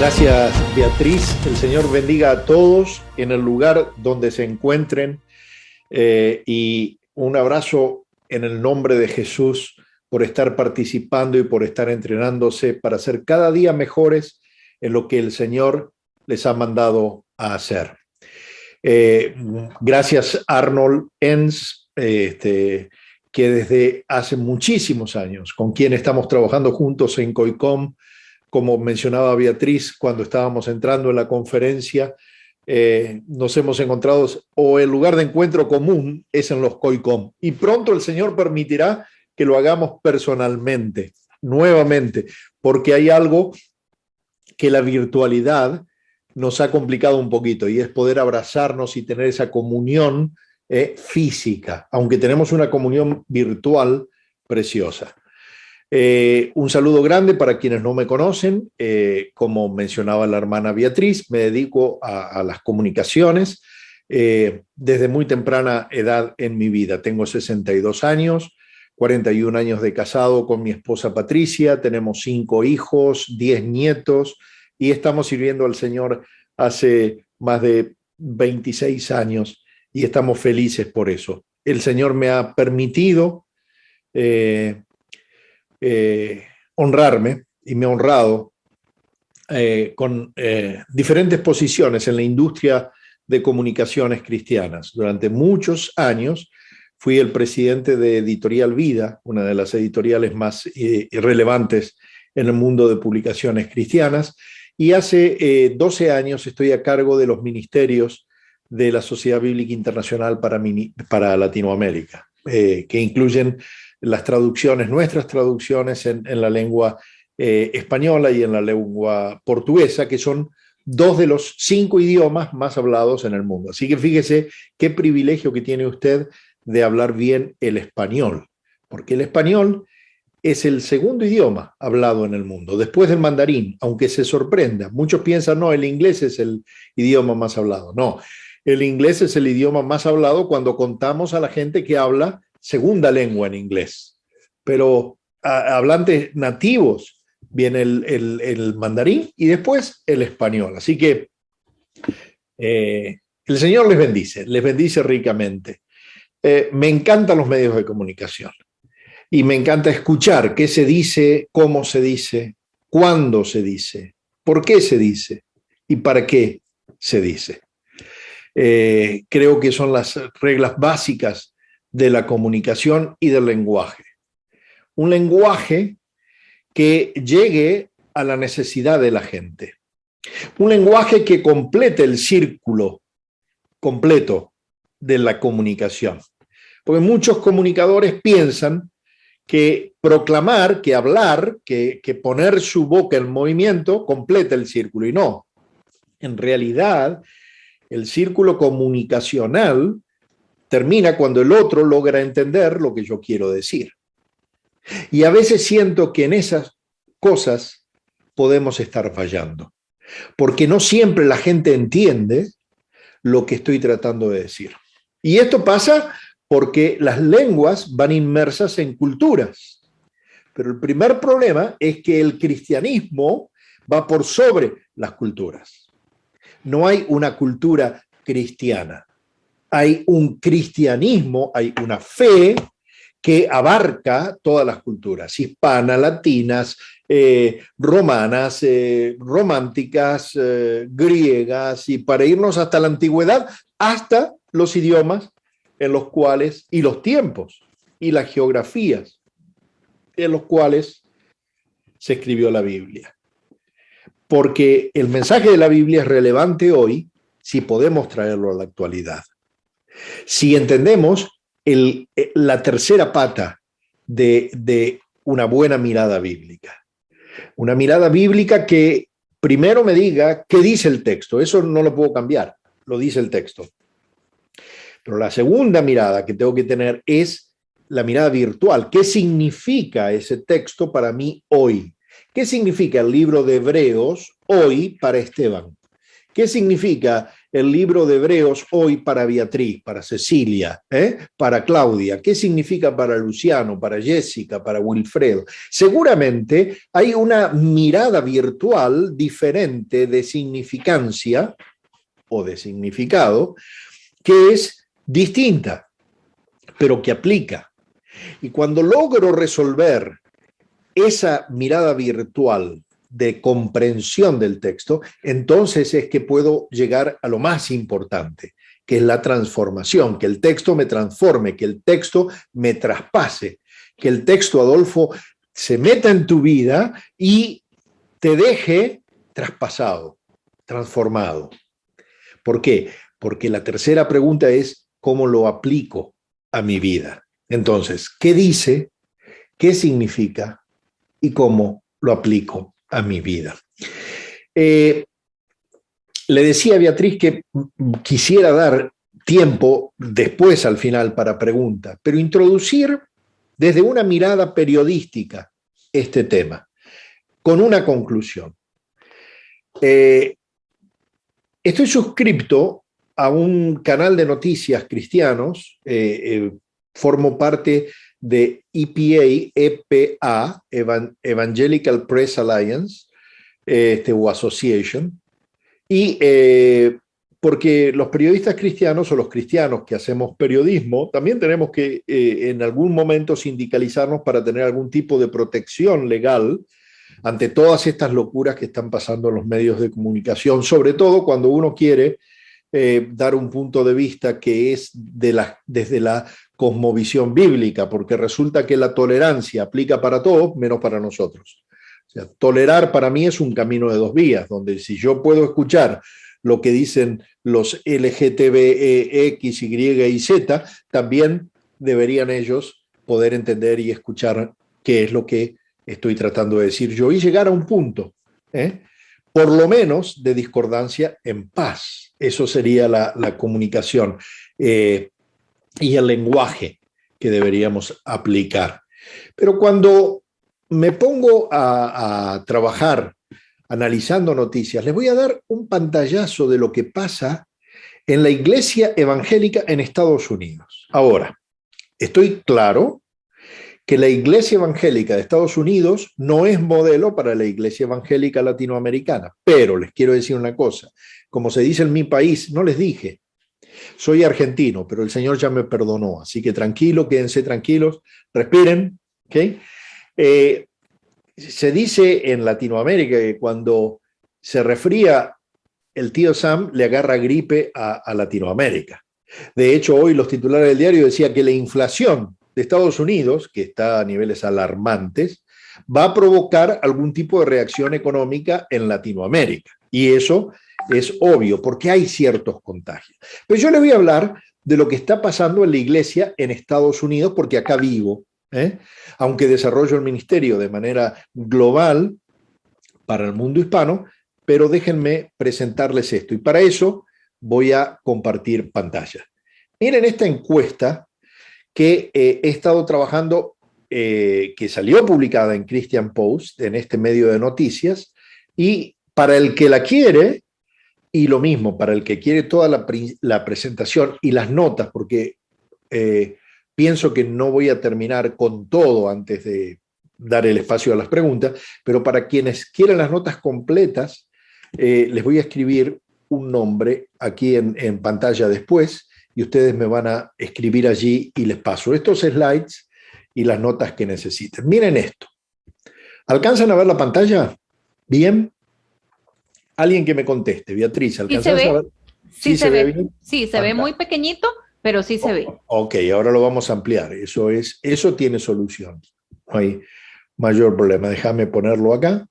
Gracias, Beatriz. El Señor bendiga a todos en el lugar donde se encuentren y un abrazo en el nombre de Jesús por estar participando y por estar entrenándose para ser cada día mejores en lo que el Señor les ha mandado a hacer. Gracias, Arnold Enns, que desde hace muchísimos años, con quien estamos trabajando juntos en COICOM, como mencionaba Beatriz cuando estábamos entrando en la conferencia, nos hemos encontrado, o el lugar de encuentro común es en los COICOM, y pronto el Señor permitirá que lo hagamos personalmente, nuevamente, porque hay algo que la virtualidad nos ha complicado un poquito, y es poder abrazarnos y tener esa comunión física, aunque tenemos una comunión virtual preciosa. Un saludo grande para quienes no me conocen. Como mencionaba la hermana Beatriz, me dedico a las comunicaciones desde muy temprana edad en mi vida. Tengo 62 años, 41 años de casado con mi esposa Patricia, tenemos 5 hijos, 10 nietos y estamos sirviendo al Señor hace más de 26 años y estamos felices por eso. El Señor me ha permitido honrarme y me ha honrado con diferentes posiciones en la industria de comunicaciones cristianas. Durante muchos años fui el presidente de Editorial Vida, una de las editoriales más relevantes en el mundo de publicaciones cristianas, y hace 12 años estoy a cargo de los ministerios de la Sociedad Bíblica Internacional para Latinoamérica, que incluyen las traducciones, nuestras traducciones en la lengua española y en la lengua portuguesa, que son 2 de los 5 idiomas más hablados en el mundo. Así que fíjese qué privilegio que tiene usted de hablar bien el español, porque el español es el segundo idioma hablado en el mundo, después del mandarín, aunque se sorprenda. Muchos piensan, no, el inglés es el idioma más hablado. No, el inglés es el idioma más hablado cuando contamos a la gente que habla segunda lengua en inglés, pero hablantes nativos viene el mandarín y después el español. Así que el Señor les bendice ricamente. Me encantan los medios de comunicación y me encanta escuchar qué se dice, cómo se dice, cuándo se dice, por qué se dice y para qué se dice. Creo que son las reglas básicas de la comunicación y del lenguaje. Un lenguaje que llegue a la necesidad de la gente. Un lenguaje que complete el círculo completo de la comunicación. Porque muchos comunicadores piensan que proclamar, que hablar, que poner su boca en movimiento completa el círculo. Y no. En realidad, el círculo comunicacional termina cuando el otro logra entender lo que yo quiero decir. Y a veces siento que en esas cosas podemos estar fallando, porque no siempre la gente entiende lo que estoy tratando de decir. Y esto pasa porque las lenguas van inmersas en culturas. Pero el primer problema es que el cristianismo va por sobre las culturas. No hay una cultura cristiana. Hay un cristianismo, hay una fe que abarca todas las culturas, hispanas, latinas, romanas, románticas, griegas, y para irnos hasta la antigüedad, hasta los idiomas en los cuales, y los tiempos, y las geografías en los cuales se escribió la Biblia. Porque el mensaje de la Biblia es relevante hoy si podemos traerlo a la actualidad. Si entendemos la tercera pata de una buena mirada bíblica. Una mirada bíblica que primero me diga qué dice el texto. Eso no lo puedo cambiar, lo dice el texto. Pero la segunda mirada que tengo que tener es la mirada virtual. ¿Qué significa ese texto para mí hoy? ¿Qué significa el libro de Hebreos hoy para Esteban? ¿Qué significa el libro de Hebreos hoy para Beatriz, para Cecilia, para Claudia? ¿Qué significa para Luciano, para Jessica, para Wilfredo? Seguramente hay una mirada virtual diferente de significancia o de significado que es distinta, pero que aplica. Y cuando logro resolver esa mirada virtual de comprensión del texto, entonces es que puedo llegar a lo más importante, que es la transformación, que el texto me transforme, que el texto me traspase, que el texto, Adolfo, se meta en tu vida y te deje traspasado, transformado. ¿Por qué? Porque la tercera pregunta es, ¿cómo lo aplico a mi vida? Entonces, ¿qué dice? ¿Qué significa? ¿Y cómo lo aplico a mi vida? Le decía a Beatriz que quisiera dar tiempo después al final para preguntas, pero introducir desde una mirada periodística este tema, con una conclusión. Estoy suscripto a un canal de noticias cristianos, formo parte de EPA, Evangelical Press Alliance, o Association, y porque los periodistas cristianos o los cristianos que hacemos periodismo, también tenemos que en algún momento sindicalizarnos para tener algún tipo de protección legal ante todas estas locuras que están pasando en los medios de comunicación, sobre todo cuando uno quiere dar un punto de vista que es desde la cosmovisión bíblica, porque resulta que la tolerancia aplica para todos, menos para nosotros. O sea, tolerar para mí es un camino de dos vías, donde si yo puedo escuchar lo que dicen los LGTBX, Y y Z, también deberían ellos poder entender y escuchar qué es lo que estoy tratando de decir yo y llegar a un punto, por lo menos de discordancia en paz. Eso sería la comunicación y el lenguaje que deberíamos aplicar. Pero cuando me pongo a trabajar analizando noticias, les voy a dar un pantallazo de lo que pasa en la iglesia evangélica en Estados Unidos. Ahora, estoy claro que la iglesia evangélica de Estados Unidos no es modelo para la iglesia evangélica latinoamericana, pero les quiero decir una cosa, como se dice en mi país, no les dije, soy argentino, pero el Señor ya me perdonó, así que tranquilo, quédense tranquilos, respiren, ¿ok? Se dice en Latinoamérica que cuando se resfría el tío Sam le agarra gripe a Latinoamérica. De hecho, hoy los titulares del diario decían que la inflación de Estados Unidos, que está a niveles alarmantes, va a provocar algún tipo de reacción económica en Latinoamérica. Y eso es obvio, porque hay ciertos contagios. Pero yo les voy a hablar de lo que está pasando en la iglesia en Estados Unidos, porque acá vivo, aunque desarrollo el ministerio de manera global para el mundo hispano, pero déjenme presentarles esto. Y para eso voy a compartir pantalla. Miren esta encuesta que he estado trabajando, que salió publicada en Christian Post, en este medio de noticias, y para el que la quiere, y lo mismo, para el que quiere toda la presentación y las notas, porque pienso que no voy a terminar con todo antes de dar el espacio a las preguntas, pero para quienes quieran las notas completas, les voy a escribir un nombre aquí en pantalla después, y ustedes me van a escribir allí y les paso estos slides y las notas que necesiten. Miren esto. ¿Alcanzan a ver la pantalla? ¿Bien? Alguien que me conteste. Beatriz, ¿alcanzas a ver? Sí, se ve bien. Sí, se ve muy pequeñito, pero sí se ve. Ok, ahora lo vamos a ampliar. Eso tiene solución. No hay mayor problema. Déjame ponerlo acá.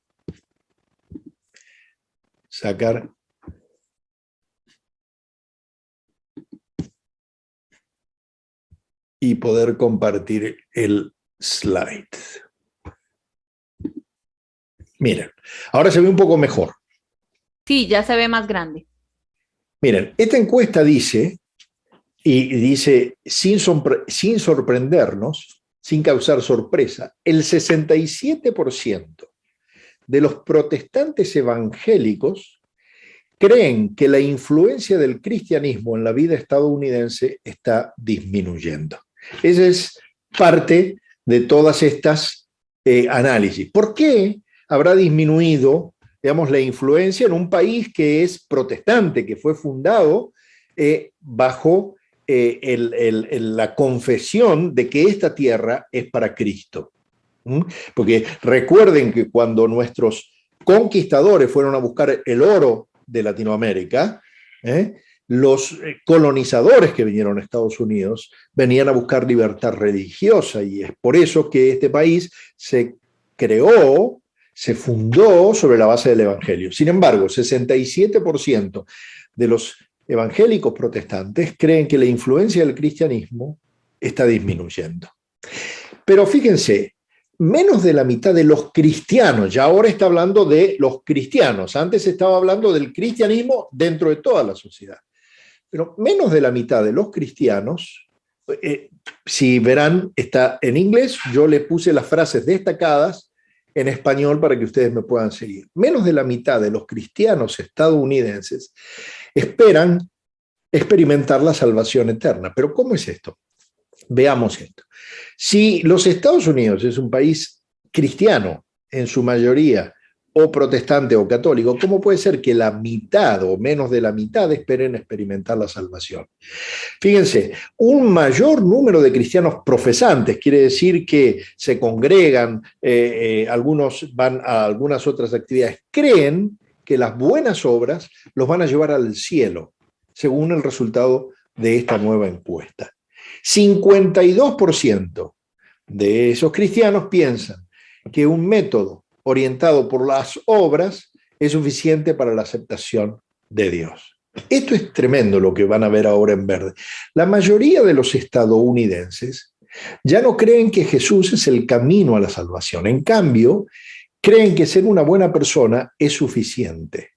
Sacar. Y poder compartir el slide. Miren, ahora se ve un poco mejor. Sí, ya se ve más grande. Miren, esta encuesta dice, y dice, sin sorprendernos, sin causar sorpresa, el 67% de los protestantes evangélicos creen que la influencia del cristianismo en la vida estadounidense está disminuyendo. Esa es parte de todas estas análisis. ¿Por qué habrá disminuido, digamos, la influencia en un país que es protestante, que fue fundado bajo la confesión de que esta tierra es para Cristo? Porque recuerden que cuando nuestros conquistadores fueron a buscar el oro de Latinoamérica, los colonizadores que vinieron a Estados Unidos venían a buscar libertad religiosa, y es por eso que este país se creó, se fundó sobre la base del Evangelio. Sin embargo, 67% de los evangélicos protestantes creen que la influencia del cristianismo está disminuyendo. Pero fíjense, menos de la mitad de los cristianos, ya ahora está hablando de los cristianos, antes estaba hablando del cristianismo dentro de toda la sociedad, pero menos de la mitad de los cristianos, si verán, está en inglés, yo le puse las frases destacadas en español para que ustedes me puedan seguir. Menos de la mitad de los cristianos estadounidenses esperan experimentar la salvación eterna. Pero ¿cómo es esto? Veamos esto. Si los Estados Unidos es un país cristiano en su mayoría, o protestante o católico, ¿cómo puede ser que la mitad o menos de la mitad esperen experimentar la salvación? Fíjense, un mayor número de cristianos profesantes, quiere decir que se congregan, algunos van a algunas otras actividades, creen que las buenas obras los van a llevar al cielo, según el resultado de esta nueva encuesta. 52% de esos cristianos piensan que un método orientado por las obras es suficiente para la aceptación de Dios. Esto es tremendo lo que van a ver ahora en verde. La mayoría de los estadounidenses ya no creen que Jesús es el camino a la salvación. En cambio, creen que ser una buena persona es suficiente.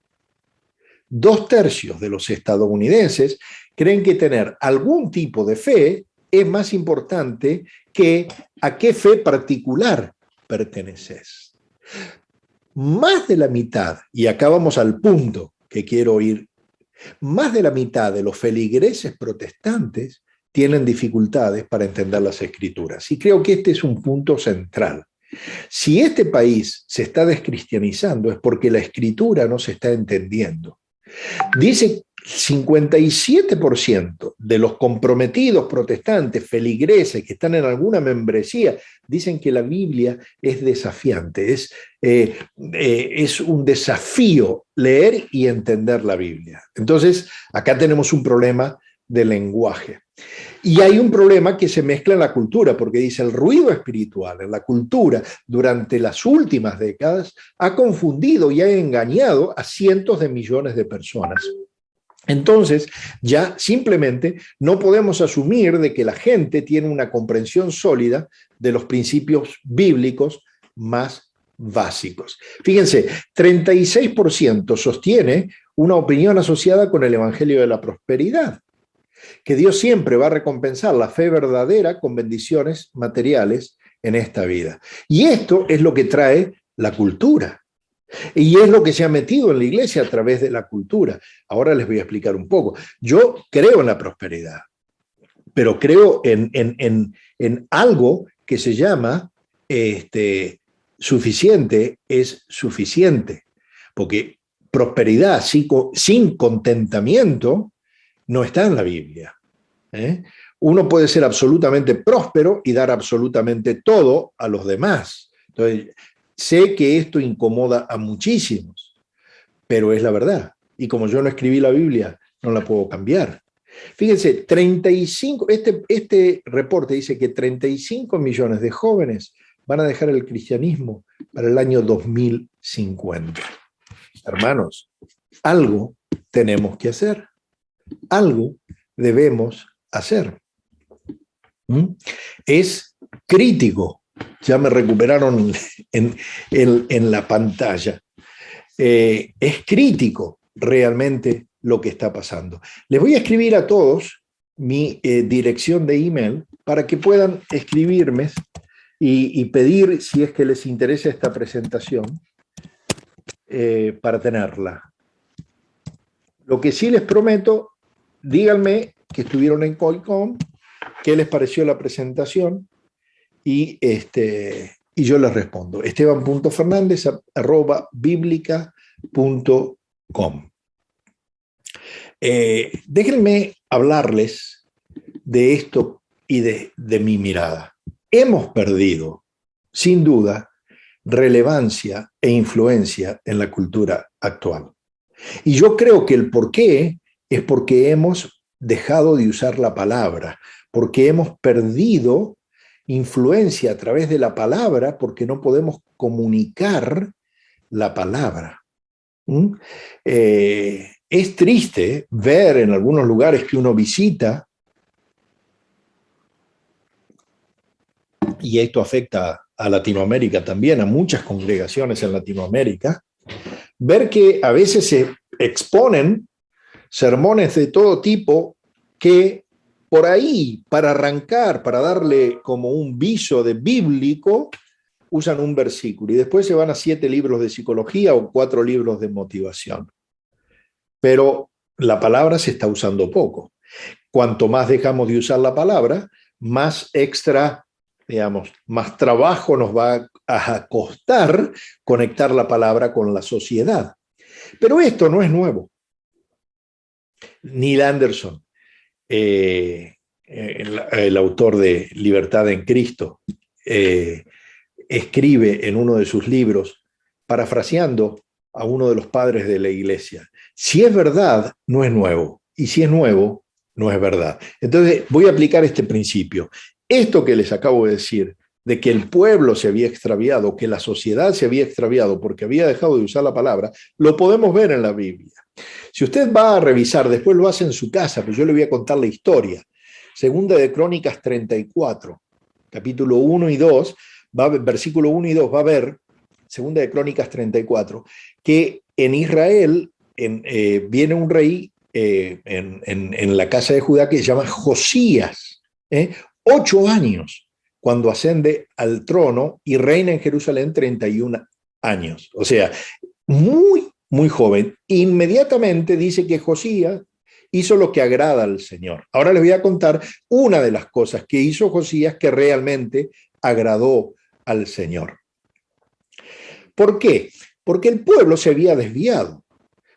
2/3 de los estadounidenses creen que tener algún tipo de fe es más importante que a qué fe particular perteneces. Más de la mitad, y acá vamos al punto que quiero ir, más de la mitad de los feligreses protestantes tienen dificultades para entender las Escrituras. Y creo que este es un punto central. Si este país se está descristianizando es porque la Escritura no se está entendiendo. Dice 57% de los comprometidos protestantes, feligreses que están en alguna membresía, dicen que la Biblia es desafiante, es un desafío leer y entender la Biblia. Entonces, acá tenemos un problema de lenguaje. Y hay un problema que se mezcla en la cultura, porque dice el ruido espiritual en la cultura durante las últimas décadas ha confundido y ha engañado a cientos de millones de personas. Entonces, ya simplemente no podemos asumir de que la gente tiene una comprensión sólida de los principios bíblicos más básicos. Fíjense, 36% sostiene una opinión asociada con el Evangelio de la Prosperidad, que Dios siempre va a recompensar la fe verdadera con bendiciones materiales en esta vida. Y esto es lo que trae la cultura. Y es lo que se ha metido en la iglesia a través de la cultura. Ahora les voy a explicar un poco. Yo creo en la prosperidad, pero creo en algo que se llama suficiente es suficiente. Porque prosperidad sin contentamiento no está en la Biblia. Uno puede ser absolutamente próspero y dar absolutamente todo a los demás. Entonces, sé que esto incomoda a muchísimos, pero es la verdad. Y como yo no escribí la Biblia, no la puedo cambiar. Fíjense, este reporte dice que 35 millones de jóvenes van a dejar el cristianismo para el año 2050. Hermanos, algo tenemos que hacer. Algo debemos hacer. Es crítico. Ya me recuperaron en la pantalla. Es crítico realmente lo que está pasando. Les voy a escribir a todos mi dirección de email para que puedan escribirme y pedir si es que les interesa esta presentación para tenerla. Lo que sí les prometo, díganme que estuvieron en CoilCom, qué les pareció la presentación y yo les respondo. esteban.fernandez@biblica.com. Déjenme hablarles de esto y de mi mirada. Hemos perdido, sin duda, relevancia e influencia en la cultura actual. Y yo creo que el porqué es porque hemos dejado de usar la palabra, porque hemos perdido influencia a través de la palabra, porque no podemos comunicar la palabra. Es triste ver en algunos lugares que uno visita, y esto afecta a Latinoamérica también, a muchas congregaciones en Latinoamérica, ver que a veces se exponen sermones de todo tipo que por ahí, para arrancar, para darle como un viso de bíblico, usan un versículo y después se van a 7 libros de psicología o 4 libros de motivación. Pero la palabra se está usando poco. Cuanto más dejamos de usar la palabra, más extra, digamos, más trabajo nos va a costar conectar la palabra con la sociedad. Pero esto no es nuevo. Neil Anderson, el autor de Libertad en Cristo, escribe en uno de sus libros, parafraseando a uno de los padres de la iglesia: si es verdad, no es nuevo, y si es nuevo, no es verdad. Entonces voy a aplicar este principio. Esto que les acabo de decir, de que el pueblo se había extraviado, que la sociedad se había extraviado porque había dejado de usar la palabra, lo podemos ver en la Biblia. Si usted va a revisar, después lo hace en su casa, pero yo le voy a contar la historia. Segunda de Crónicas 34, capítulo 1 y 2, versículo 1 y 2, va a ver, Segunda de Crónicas 34, que en Israel viene un rey en la casa de Judá que se llama Josías, 8 años cuando ascende al trono y reina en Jerusalén 31 años. O sea, muy joven. Inmediatamente dice que Josías hizo lo que agrada al Señor. Ahora les voy a contar una de las cosas que hizo Josías que realmente agradó al Señor. ¿Por qué? Porque el pueblo se había desviado.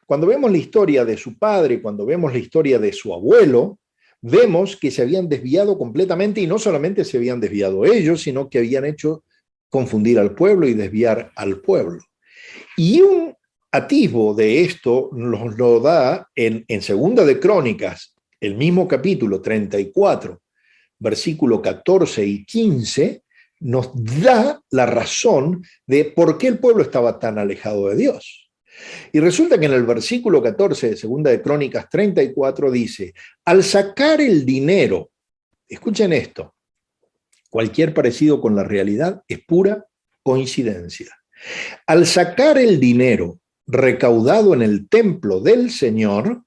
Cuando vemos la historia de su padre, cuando vemos la historia de su abuelo, vemos que se habían desviado completamente, y no solamente se habían desviado ellos, sino que habían hecho confundir al pueblo y desviar al pueblo. Y un atisbo de esto nos lo da en Segunda de Crónicas, el mismo capítulo 34, versículo 14 y 15, nos da la razón de por qué el pueblo estaba tan alejado de Dios. Y resulta que en el versículo 14 de Segunda de Crónicas 34 dice: al sacar el dinero, escuchen esto, cualquier parecido con la realidad es pura coincidencia. Al sacar el dinero recaudado en el templo del Señor,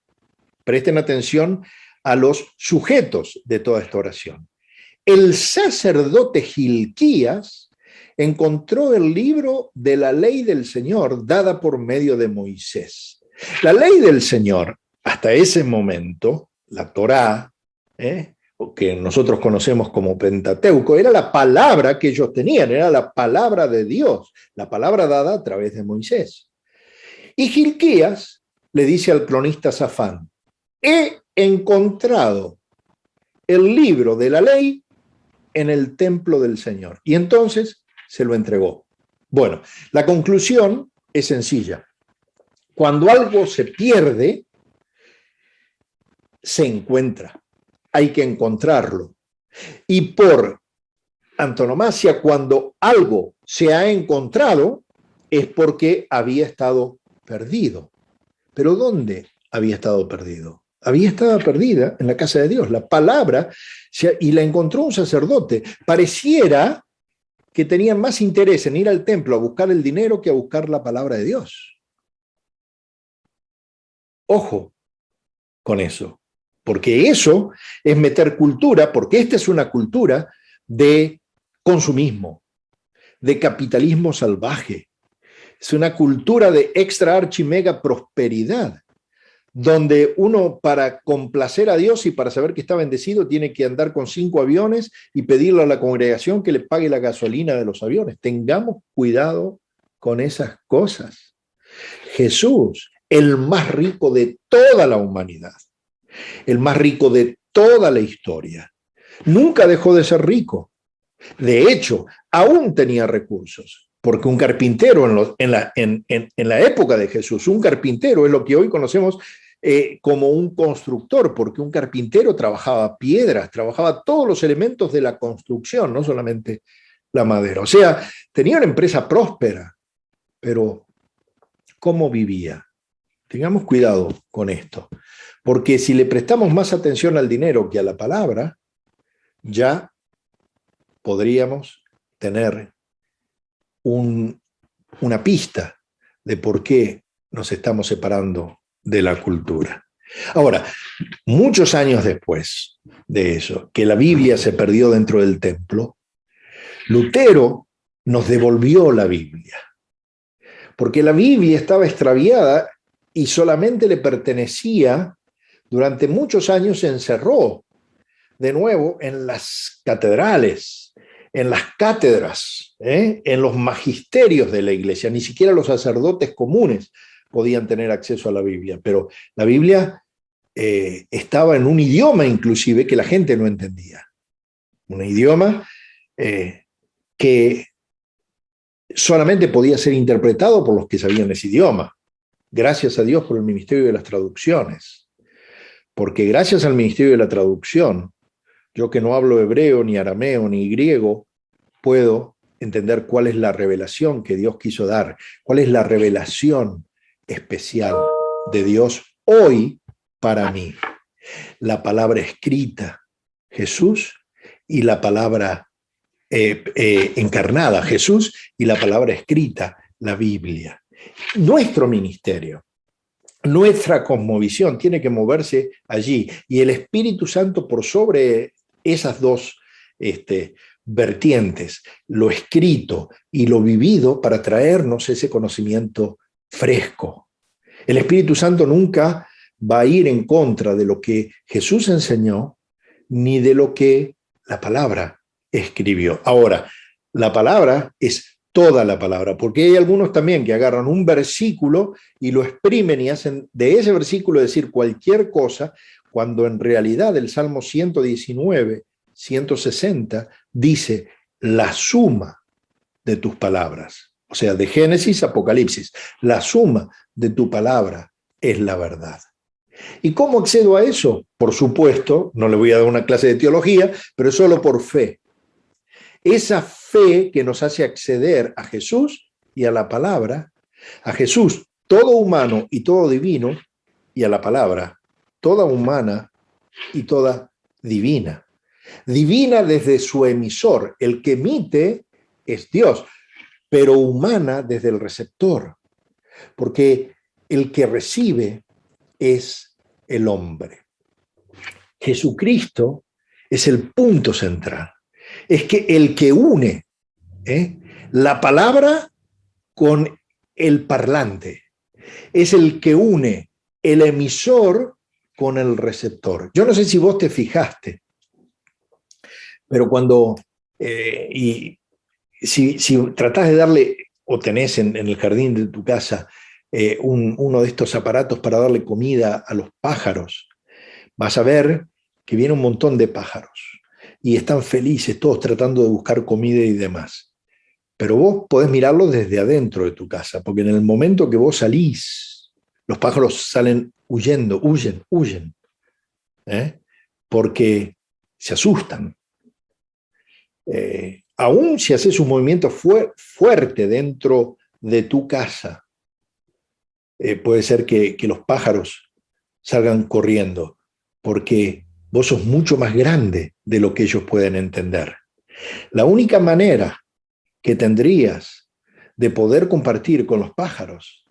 presten atención a los sujetos de toda esta oración. El sacerdote Gilquías encontró el libro de la ley del Señor dada por medio de Moisés. La ley del Señor, hasta ese momento, la Torá, que nosotros conocemos como Pentateuco, era la palabra que ellos tenían, era la palabra de Dios, la palabra dada a través de Moisés. Y Gilquías le dice al cronista Safán: he encontrado el libro de la ley en el templo del Señor. Y entonces se lo entregó. Bueno, la conclusión es sencilla. Cuando algo se pierde, se encuentra. Hay que encontrarlo. Y por antonomasia, cuando algo se ha encontrado, es porque había estado perdido. ¿Pero dónde había estado perdido? Había estado perdida en la casa de Dios. La palabra, y la encontró un sacerdote. Pareciera que tenían más interés en ir al templo a buscar el dinero que a buscar la palabra de Dios. Ojo con eso, porque eso es meter cultura, porque esta es una cultura de consumismo, de capitalismo salvaje. Es una cultura de extra archi mega prosperidad, donde uno para complacer a Dios y para saber que está bendecido tiene que andar con 5 aviones y pedirle a la congregación que le pague la gasolina de los aviones. Tengamos cuidado con esas cosas. Jesús, el más rico de toda la humanidad, el más rico de toda la historia, nunca dejó de ser rico. De hecho, aún tenía recursos, porque un carpintero en la época de Jesús, un carpintero es lo que hoy conocemos como un constructor, porque un carpintero trabajaba piedras, trabajaba todos los elementos de la construcción, no solamente la madera. O sea, tenía una empresa próspera, pero ¿cómo vivía? Tengamos cuidado con esto, porque si le prestamos más atención al dinero que a la palabra, ya podríamos tener una pista de por qué nos estamos separando de la cultura. Ahora, muchos años después de eso, que la Biblia se perdió dentro del templo, Lutero nos devolvió la Biblia, porque la Biblia estaba extraviada y solamente le pertenecía, durante muchos años se encerró de nuevo en las catedrales, en las cátedras, en los magisterios de la iglesia. Ni siquiera los sacerdotes comunes podían tener acceso a la Biblia, pero la Biblia estaba en un idioma inclusive que la gente no entendía. Un idioma que solamente podía ser interpretado por los que sabían ese idioma. Gracias a Dios por el Ministerio de las Traducciones, porque gracias al Ministerio de la Traducción, yo que no hablo hebreo, ni arameo, ni griego, puedo entender cuál es la revelación que Dios quiso dar, cuál es la revelación especial de Dios hoy para mí. La palabra escrita, Jesús, y la palabra encarnada, Jesús, y la palabra escrita, la Biblia. Nuestro ministerio, nuestra cosmovisión tiene que moverse allí, y el Espíritu Santo por sobre esas dos vertientes, lo escrito y lo vivido, para traernos ese conocimiento fresco. El Espíritu Santo nunca va a ir en contra de lo que Jesús enseñó, ni de lo que la palabra escribió. Ahora, la palabra es toda la palabra, porque hay algunos también que agarran un versículo y lo exprimen y hacen de ese versículo decir cualquier cosa, cuando en realidad el Salmo 119, 160 dice la suma de tus palabras. O sea, de Génesis a Apocalipsis, la suma de tu palabra es la verdad. ¿Y cómo accedo a eso? Por supuesto, no le voy a dar una clase de teología, pero solo por fe. Esa fe que nos hace acceder a Jesús y a la palabra, a Jesús todo humano y todo divino, y a la palabra toda humana y toda divina. Divina desde su emisor, el que emite es Dios, pero humana desde el receptor, porque el que recibe es el hombre. Jesucristo es el punto central. Es que el que une la palabra con el parlante, es el que une el emisor con el receptor. Yo no sé si vos te fijaste, pero cuando, si tratás de darle, o tenés en el jardín de tu casa, uno de estos aparatos para darle comida a los pájaros, vas a ver que viene un montón de pájaros y están felices, todos tratando de buscar comida y demás. Pero vos podés mirarlo desde adentro de tu casa, porque en el momento que vos salís, los pájaros salen huyendo, huyen, porque se asustan. Aún si haces un movimiento fuerte dentro de tu casa, puede ser que los pájaros salgan corriendo, porque vos sos mucho más grande de lo que ellos pueden entender. La única manera que tendrías de poder compartir con los pájaros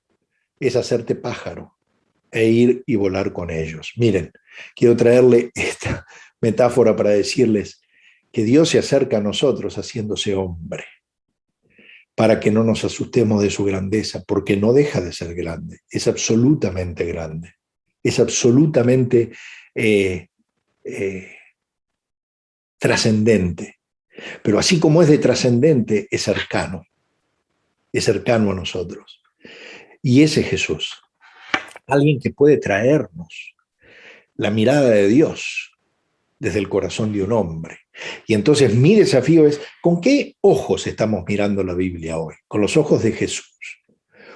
es hacerte pájaro e ir y volar con ellos. Miren, quiero traerle esta metáfora para decirles que Dios se acerca a nosotros haciéndose hombre, para que no nos asustemos de su grandeza, porque no deja de ser grande, es absolutamente grande. es absolutamente trascendente. Pero así como es de trascendente, es cercano a nosotros. Y ese es Jesús, alguien que puede traernos la mirada de Dios desde el corazón de un hombre. Y entonces mi desafío es, ¿con qué ojos estamos mirando la Biblia hoy? ¿Con los ojos de Jesús?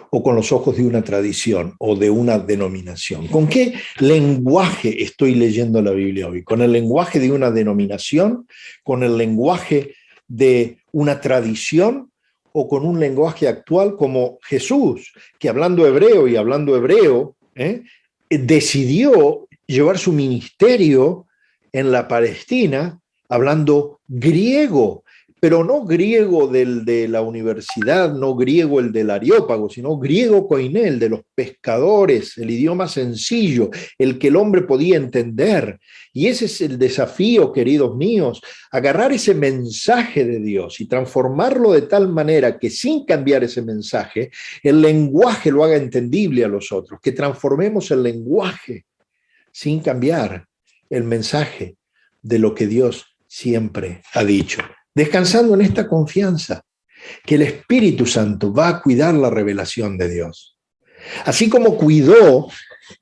¿O con los ojos de una tradición o de una denominación? ¿Con qué lenguaje estoy leyendo la Biblia hoy? ¿Con el lenguaje de una denominación? ¿Con el lenguaje de una tradición? ¿O con un lenguaje actual como Jesús, que hablando hebreo, decidió llevar su ministerio en la Palestina hablando griego, pero no griego de la universidad, no griego el del Areópago, sino griego koiné, el de los pescadores, el idioma sencillo, el que el hombre podía entender. Y ese es el desafío, queridos míos, agarrar ese mensaje de Dios y transformarlo de tal manera que sin cambiar ese mensaje, el lenguaje lo haga entendible a los otros, que transformemos el lenguaje sin cambiar el mensaje de lo que Dios siempre ha dicho. Descansando en esta confianza que el Espíritu Santo va a cuidar la revelación de Dios. Así como cuidó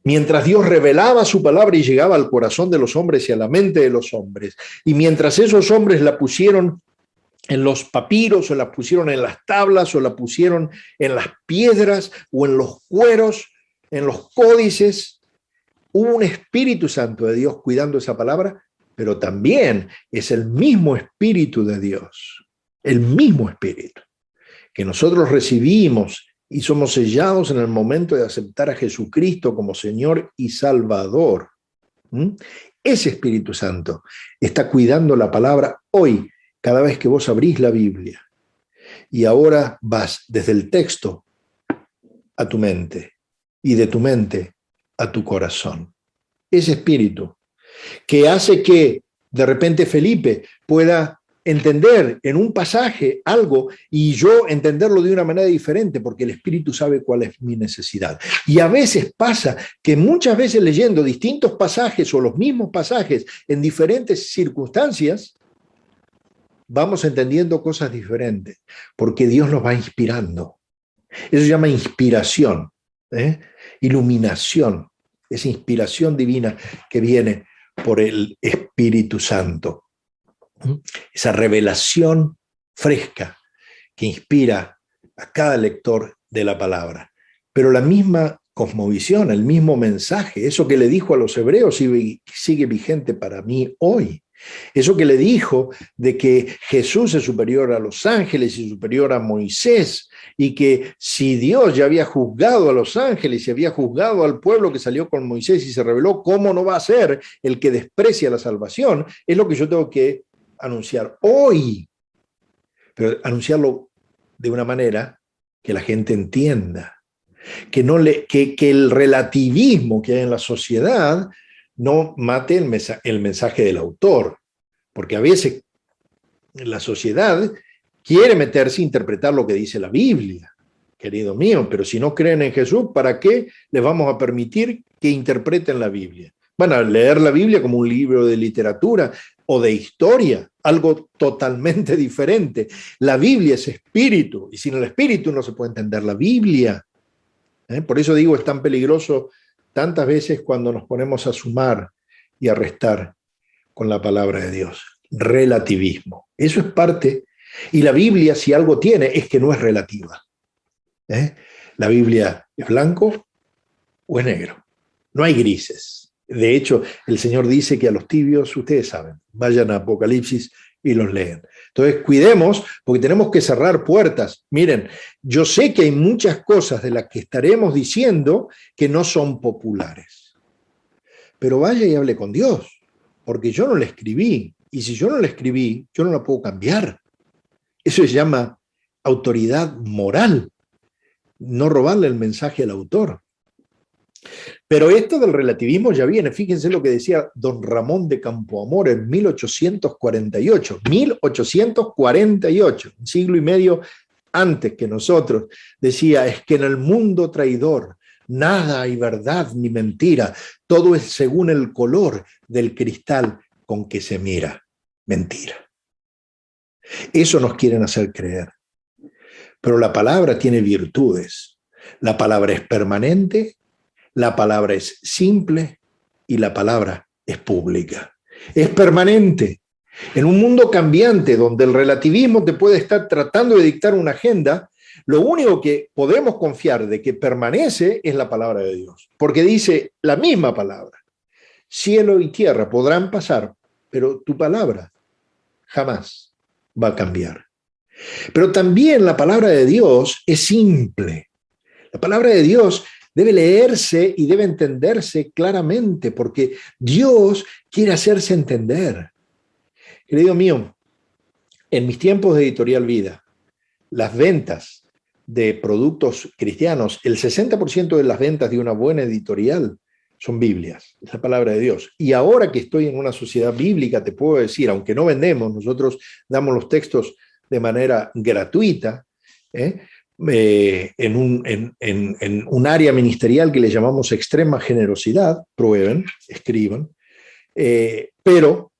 mientras Dios revelaba su palabra y llegaba al corazón de los hombres y a la mente de los hombres, y mientras esos hombres la pusieron en los papiros, o la pusieron en las tablas, o la pusieron en las piedras, o en los cueros, en los códices, hubo un Espíritu Santo de Dios cuidando esa palabra, pero también es el mismo Espíritu de Dios, el mismo Espíritu que nosotros recibimos y somos sellados en el momento de aceptar a Jesucristo como Señor y Salvador. Ese Espíritu Santo está cuidando la palabra hoy, cada vez que vos abrís la Biblia. Y ahora vas desde el texto a tu mente y de tu mente a tu corazón. Ese Espíritu que hace que de repente Felipe pueda entender en un pasaje algo y yo entenderlo de una manera diferente, porque el Espíritu sabe cuál es mi necesidad. Y a veces pasa que muchas veces leyendo distintos pasajes o los mismos pasajes en diferentes circunstancias, vamos entendiendo cosas diferentes, porque Dios nos va inspirando. Eso se llama inspiración, iluminación, esa inspiración divina que viene por el Espíritu Santo. Esa revelación fresca que inspira a cada lector de la palabra. Pero la misma cosmovisión, el mismo mensaje, eso que le dijo a los hebreos sigue vigente para mí hoy. Eso que le dijo de que Jesús es superior a los ángeles y superior a Moisés, y que si Dios ya había juzgado a los ángeles y había juzgado al pueblo que salió con Moisés y se rebeló, ¿cómo no va a ser el que desprecia la salvación? Es lo que yo tengo que anunciar hoy, pero anunciarlo de una manera que la gente entienda, que el relativismo que hay en la sociedad no mate el mensaje del autor, porque a veces la sociedad quiere meterse a interpretar lo que dice la Biblia, querido mío, pero si no creen en Jesús, ¿para qué les vamos a permitir que interpreten la Biblia? Van a leer la Biblia como un libro de literatura o de historia, algo totalmente diferente. La Biblia es espíritu, y sin el espíritu no se puede entender la Biblia. Por eso digo, es tan peligroso tantas veces cuando nos ponemos a sumar y a restar con la palabra de Dios. Relativismo. Eso es parte, y la Biblia, si algo tiene, es que no es relativa. La Biblia es blanco o es negro. No hay grises. De hecho, el Señor dice que a los tibios, ustedes saben, vayan a Apocalipsis y los leen. Entonces, cuidemos, porque tenemos que cerrar puertas. Miren, yo sé que hay muchas cosas de las que estaremos diciendo que no son populares. Pero vaya y hable con Dios, porque yo no la escribí. Y si yo no la escribí, yo no la puedo cambiar. Eso se llama autoridad moral, no robarle el mensaje al autor. Pero esto del relativismo ya viene, fíjense lo que decía don Ramón de Campoamor en 1848, un siglo y medio antes que nosotros, decía, es que en el mundo traidor Nada hay verdad ni mentira. Todo es según el color del cristal con que se mira. Mentira. Eso nos quieren hacer creer. Pero la palabra tiene virtudes. La palabra es permanente, la palabra es simple y la palabra es pública. Es permanente. En un mundo cambiante donde el relativismo te puede estar tratando de dictar una agenda, lo único que podemos confiar de que permanece es la palabra de Dios. Porque dice la misma palabra. Cielo y tierra podrán pasar, pero tu palabra jamás va a cambiar. Pero también la palabra de Dios es simple. La palabra de Dios debe leerse y debe entenderse claramente, porque Dios quiere hacerse entender. Querido mío, en mis tiempos de Editorial Vida, las ventas de productos cristianos, el 60% de las ventas de una buena editorial son Biblias, es la palabra de Dios. Y ahora que estoy en una sociedad bíblica, te puedo decir, aunque no vendemos, nosotros damos los textos de manera gratuita, en un área ministerial que le llamamos extrema generosidad, prueben, escriban, pero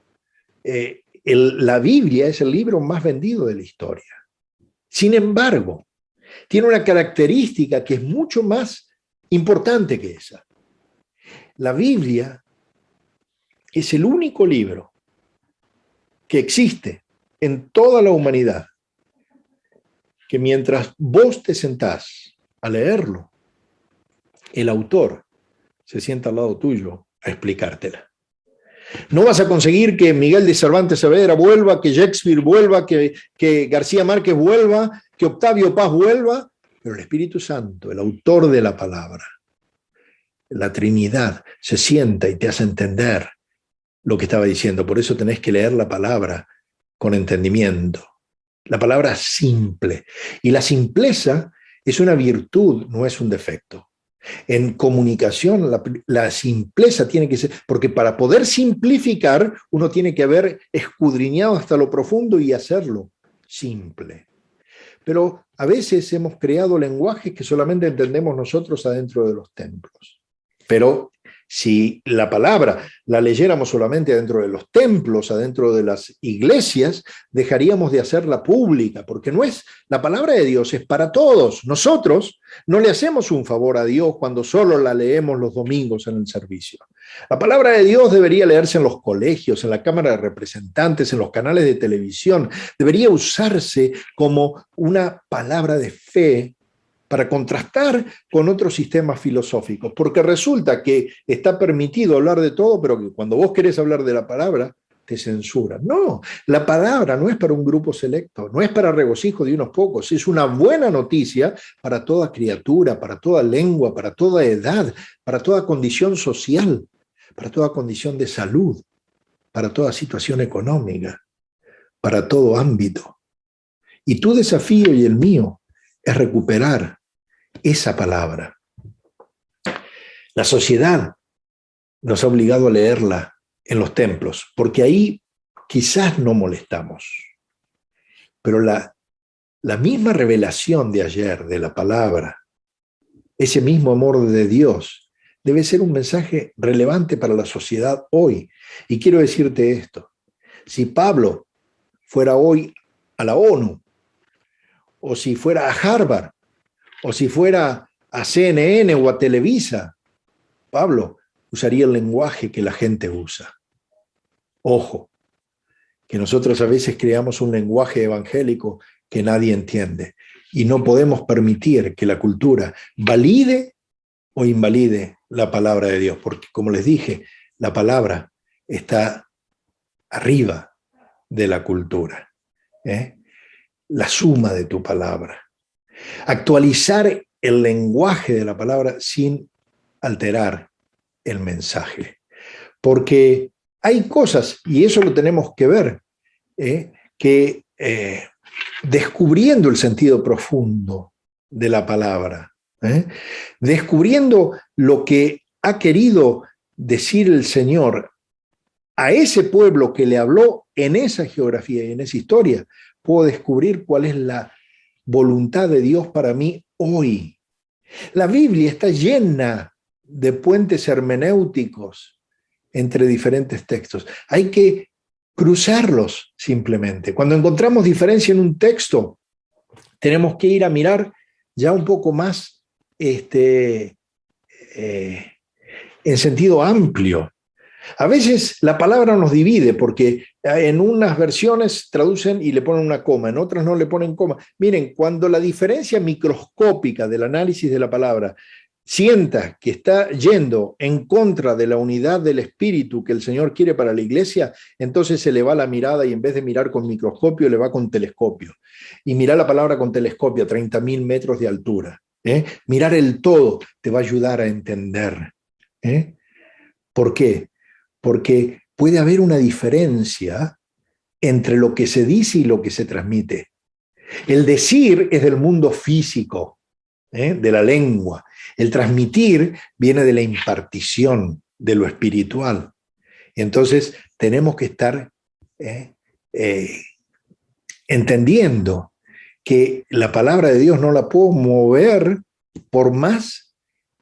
la Biblia es el libro más vendido de la historia. Sin embargo, tiene una característica que es mucho más importante que esa. La Biblia es el único libro que existe en toda la humanidad que mientras vos te sentás a leerlo, el autor se sienta al lado tuyo a explicártela. No vas a conseguir que Miguel de Cervantes Saavedra vuelva, que Shakespeare vuelva, que García Márquez vuelva, que Octavio Paz vuelva, pero el Espíritu Santo, el autor de la palabra, la Trinidad, se sienta y te hace entender lo que estaba diciendo. Por eso tenés que leer la palabra con entendimiento. La palabra simple. Y la simpleza es una virtud, no es un defecto. En comunicación, la simpleza tiene que ser, porque para poder simplificar, uno tiene que haber escudriñado hasta lo profundo y hacerlo simple. Pero a veces hemos creado lenguajes que solamente entendemos nosotros adentro de los templos. Pero si la palabra la leyéramos solamente adentro de los templos, adentro de las iglesias, dejaríamos de hacerla pública, porque no es, la palabra de Dios es para todos. Nosotros no le hacemos un favor a Dios cuando solo la leemos los domingos en el servicio. La palabra de Dios debería leerse en los colegios, en la Cámara de Representantes, en los canales de televisión. Debería usarse como una palabra de fe para contrastar con otros sistemas filosóficos, porque resulta que está permitido hablar de todo, pero que cuando vos querés hablar de la palabra, te censuran. No, la palabra no es para un grupo selecto, no es para regocijo de unos pocos, es una buena noticia para toda criatura, para toda lengua, para toda edad, para toda condición social, para toda condición de salud, para toda situación económica, para todo ámbito. Y tu desafío y el mío es recuperar esa palabra. La sociedad nos ha obligado a leerla en los templos, porque ahí quizás no molestamos. Pero la misma revelación de ayer, de la palabra, ese mismo amor de Dios, debe ser un mensaje relevante para la sociedad hoy. Y quiero decirte esto, si Pablo fuera hoy a la ONU, o si fuera a Harvard, o si fuera a CNN o a Televisa, Pablo usaría el lenguaje que la gente usa. Ojo, que nosotros a veces creamos un lenguaje evangélico que nadie entiende y no podemos permitir que la cultura valide o invalide la palabra de Dios, porque como les dije, la palabra está arriba de la cultura, la suma de tu palabra. Actualizar el lenguaje de la palabra sin alterar el mensaje. Porque hay cosas, y eso lo tenemos que ver, que descubriendo el sentido profundo de la palabra, descubriendo lo que ha querido decir el Señor a ese pueblo que le habló en esa geografía y en esa historia, puedo descubrir cuál es la voluntad de Dios para mí hoy. La Biblia está llena de puentes hermenéuticos entre diferentes textos. Hay que cruzarlos simplemente. Cuando encontramos diferencia en un texto, tenemos que ir a mirar ya un poco más en sentido amplio. A veces la palabra nos divide porque en unas versiones traducen y le ponen una coma, en otras no le ponen coma. Miren, cuando la diferencia microscópica del análisis de la palabra sienta que está yendo en contra de la unidad del espíritu que el Señor quiere para la iglesia, entonces se le va la mirada y en vez de mirar con microscopio, le va con telescopio. Y mirar la palabra con telescopio a 30.000 metros de altura. Mirar el todo te va a ayudar a entender. ¿Por qué? Porque puede haber una diferencia entre lo que se dice y lo que se transmite. El decir es del mundo físico, de la lengua. El transmitir viene de la impartición, de lo espiritual. Entonces tenemos que estar entendiendo que la palabra de Dios no la puedo mover por más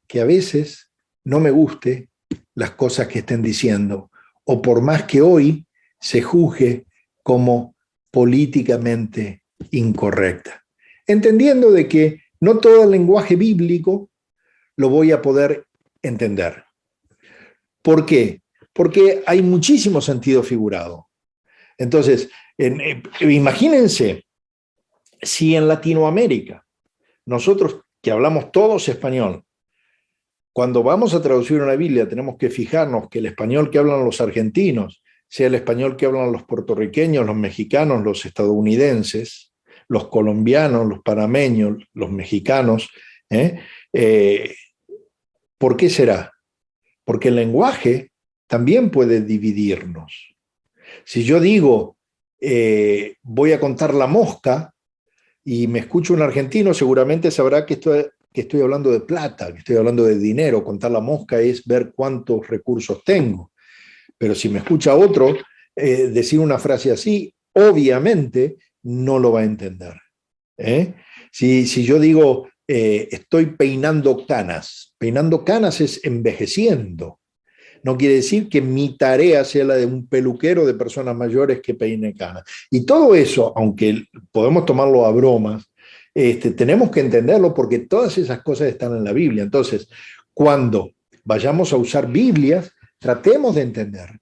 que a veces no me guste las cosas que estén diciendo, o por más que hoy se juzgue como políticamente incorrecta. Entendiendo de que no todo el lenguaje bíblico lo voy a poder entender. ¿Por qué? Porque hay muchísimo sentido figurado. Entonces, imagínense si en Latinoamérica, nosotros que hablamos todos español, cuando vamos a traducir una Biblia tenemos que fijarnos que el español que hablan los argentinos sea el español que hablan los puertorriqueños, los mexicanos, los estadounidenses, los colombianos, los panameños, los mexicanos. ¿Por qué será? Porque el lenguaje también puede dividirnos. Si yo digo, voy a contar la mosca, y me escucha un argentino, seguramente sabrá que estoy hablando de plata, que estoy hablando de dinero. Contar la mosca es ver cuántos recursos tengo. Pero si me escucha otro decir una frase así, obviamente no lo va a entender. Si yo digo, estoy peinando canas es envejeciendo. No quiere decir que mi tarea sea la de un peluquero de personas mayores que peine canas. Y todo eso, aunque podemos tomarlo a bromas, tenemos que entenderlo porque todas esas cosas están en la Biblia. Entonces, cuando vayamos a usar Biblias, tratemos de entender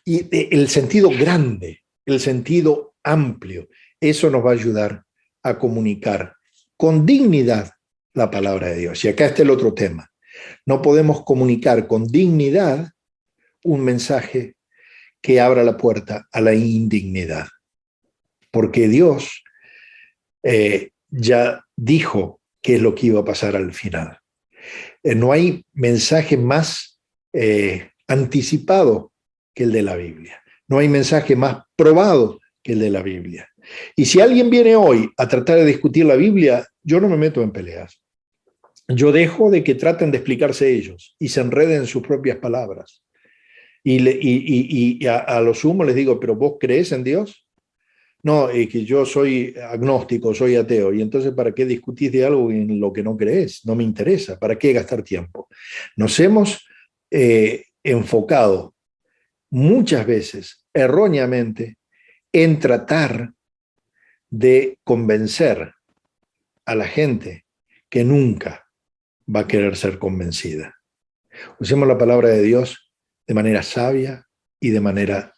y el sentido grande, el sentido amplio. Eso nos va a ayudar a comunicar con dignidad la palabra de Dios. Y acá está el otro tema. No podemos comunicar con dignidad un mensaje que abra la puerta a la indignidad. Porque Dios ya dijo qué es lo que iba a pasar al final. No hay mensaje más anticipado que el de la Biblia. No hay mensaje más probado que el de la Biblia. Y si alguien viene hoy a tratar de discutir la Biblia, yo no me meto en peleas. Yo dejo de que traten de explicarse ellos y se enreden en sus propias palabras. Y a lo sumo les digo, ¿pero vos crees en Dios? No, es que yo soy agnóstico, soy ateo. Y entonces, ¿para qué discutís de algo en lo que no crees? No me interesa. ¿Para qué gastar tiempo? Nos hemos enfocado muchas veces, erróneamente, en tratar de convencer a la gente que nunca va a querer ser convencida. Usemos la palabra de Dios de manera sabia y de manera